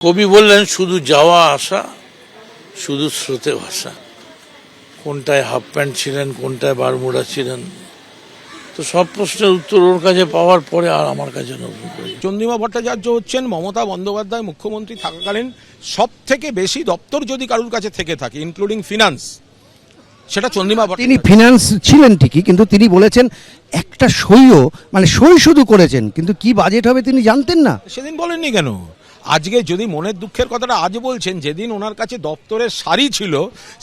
কবি বললেন শুধু যাওয়া আসা, শুধু স্রোতে ভাসা। কোনটায় হাফ প্যান্ট ছিলেন, কোনটায় বারমুডা ছিলেন, তো সব প্রশ্নের উত্তর ওর কাছে পাওয়ার পরে আর আমার কাছে নতুন করে। চন্দ্রিমা ভট্টাচার্য হচ্ছেন মমতা বন্দ্যোপাধ্যায় মুখ্যমন্ত্রী থাকাকালীন সব থেকে বেশি দপ্তর যদি কারুর কাছে থেকে থাকে, ইনক্লুডিং ফিনান্স, সেটা চন্দ্রিমা ভট্টাচার্য। তিনি ফিনান্স ছিলেন ঠিকই, কিন্তু তিনি বলেছেন একটা সইও, মানে সই শুধু করেছেন, কিন্তু কি বাজেট হবে তিনি জানতেন না। সেদিন বলেননি কেন? আজকে যদি মনের দুঃখের কথাটা আজ বলছেন, যেদিন ওনার কাছে দপ্তরের সারি ছিল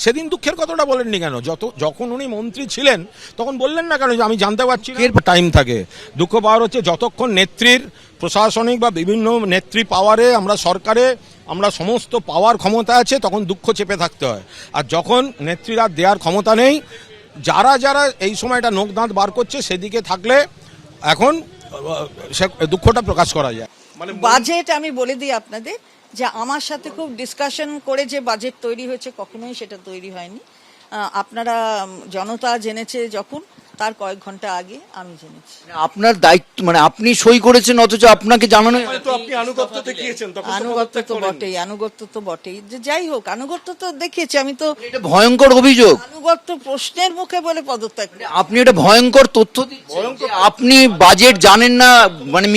সেদিন দুঃখের কথাটা বলেননি কেন? যখন উনি মন্ত্রী ছিলেন তখন বললেন না কেন যে আমি জানতে পারছি না? টাইম থাকে। দুঃখ পাওয়ার হচ্ছে যতক্ষণ নেত্রীর প্রশাসনিক বা বিভিন্ন নেত্রী পাওয়ারে, আমরা সরকারে, আমরা সমস্ত পাওয়ার ক্ষমতা আছে, তখন দুঃখ চেপে থাকতে হয়। আর যখন নেত্রীরা দেওয়ার ক্ষমতা নেই, যারা যারা এই সময়টা নোক দাঁত বার করছে সেদিকে থাকলে এখন দুঃখটা প্রকাশ করা যায়। বাজেট আমি বলে দিই আপনাদের যে আমার সাথে খুব ডিসকাশন করে যে বাজেট তৈরি হয়েছে, কখনোই সেটা তৈরি হয়নি। আপনারা জনতা জেনেছে যখন, তার কয়েক ঘন্টা আগে আমি জেনেছি। আপনার দায়িত্ব, মানে আপনি সই করেছেন অথচ আপনাকে জানানো। আনুগত্য তো বটেই, যে যাই হোক আনুগত্য তো দেখিয়েছি আমি তো। এটা ভয়ঙ্কর অভিযোগ। আনুগত্য প্রশ্নের মুখে বলে পদত্যাগ। আপনি এটা ভয়ঙ্কর তথ্য দিচ্ছেন, আপনি বাজেট জানেন না, মানে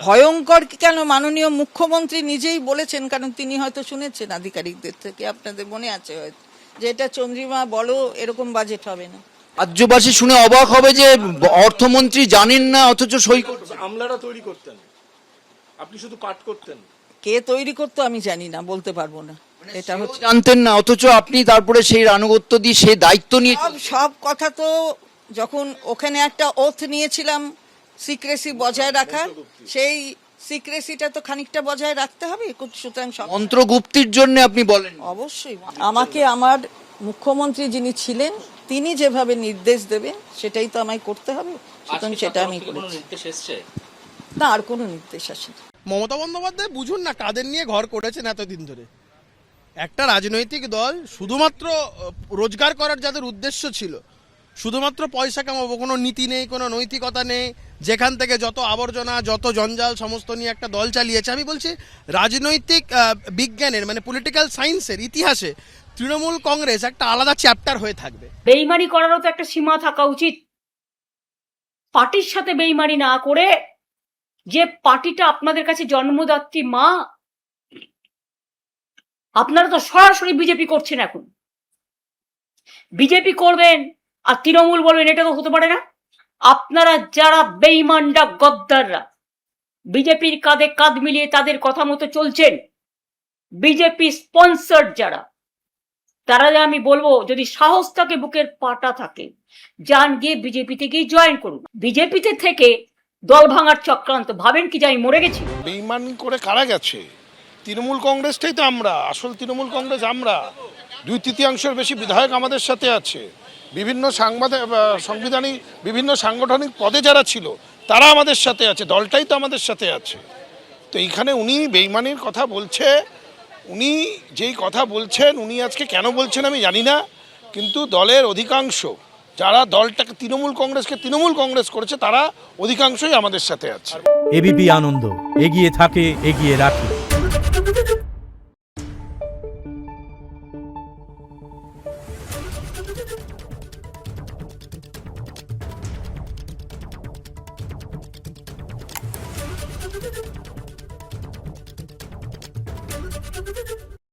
ভয়ঙ্কর কেন? মাননীয় মুখ্যমন্ত্রী নিজেই বলেছেন, কারণ তিনি হয়তো শুনেছেন আধিকারিকদের থেকে, আপনাদের মনে আছে হয়তো, যে এটা চন্দ্রিমা বলো এরকম বাজেট হবে না। রাজ্যবাসী শুনে অবাক হবে যে অর্থমন্ত্রী জানেন না অথচ সই করছেন। আমলারা তৈরি করতেন, আপনি শুধু পাঠ করতেন। কে তৈরি করতো আমি জানি না, বলতে পারবো না। এটা হচ্ছে জানতেন না অথচ আপনি তারপরে সেই আনুগত্য দিয়ে সেই দায়িত্ব নিয়ে সব কথা তো, যখন ওখানে একটা ওথ নিয়েছিলাম সিক্রেসি বজায় রাখার, সেই সিক্রেসিটা তো খানিকটা বজায় রাখতে হবে। সুতরাং মন্ত্রগুপ্তির জন্য আপনি বলেন। অবশ্যই আমাকে আমার মুখ্যমন্ত্রী যিনি ছিলেন তিনি যেভাবে নির্দেশ দেবেন সেটাই তো আমায় করতে হবে, সুতরাং সেটা আমি করেছি। না, আর কোনো নির্দেশ আসেনি। মমতা বন্দ্যোপাধ্যায় বুঝুন না কাদের নিয়ে ঘর করেছেন এতদিন ধরে। একটা রাজনৈতিক দল শুধুমাত্র রোজগার করার যাদের উদ্দেশ্য ছিল, শুধুমাত্র পয়সা কামাবো, কোনো নীতি নেই, কোনো নৈতিকতা নেই, যেখান থেকে যত আবর্জনা, যত জঞ্জাল সমস্ত নিয়ে একটা দল চালিয়েছে। আমি বলছি রাজনৈতিক বিজ্ঞানের, মানে পলিটিক্যাল সায়েন্সের ইতিহাসে তৃণমূল কংগ্রেস একটা আলাদা চ্যাপ্টার হয়ে থাকবে। বেইমানি করারও তো একটা সীমা থাকা উচিত। পার্টির সাথে বেইমানি না করে, যে পার্টিটা আপনাদের কাছে জন্মদাত্রী মা, আপনারা তো সরাসরি বিজেপি করছেন। এখন বিজেপি করবেন আর তৃণমূল বলবেন, এটা তো হতে পারে না। আপনারা যারা বেইমানরা, গদ্দাররা, বিজেপির কাঁধে কাঁধ মিলিয়ে তাদের কথা মতো চলছেন, বিজেপি স্পন্সর যারা, তারা আমি বলবো যদি সাহস থাকে, বুকের পাটা থাকে, যান গিয়ে বিজেপিতে গিয়ে জয়েন করুন। বিজেপিতে থেকে দল ভাঙার চক্রান্ত ভাবেন কি যে আমি মরে গেছি? বেইমানি করে কারা গেছে? তৃণমূল কংগ্রেসটাই তো আমরা, আসল তৃণমূল কংগ্রেস আমরা। 2/3 বেশি বিধায়ক আমাদের সাথে আছে। বিভিন্ন সাংবিধানিক বিভিন্ন সাংগঠনিক পদে যারা ছিল তারা আমাদের সাথে আছে, দলটাই তো আমাদের সাথে আছে। তো এইখানে উনি বেইমানির কথা বলছে, উনি যেই কথা বলছেন, উনি আজকে কেন বলছেন আমি জানি না, কিন্তু দলের অধিকাংশ যারা দলটাকে তৃণমূল কংগ্রেস করেছে তারা অধিকাংশই আমাদের সাথে আছে। এবিপি আনন্দ এগিয়ে থাকে, এগিয়ে রাখে।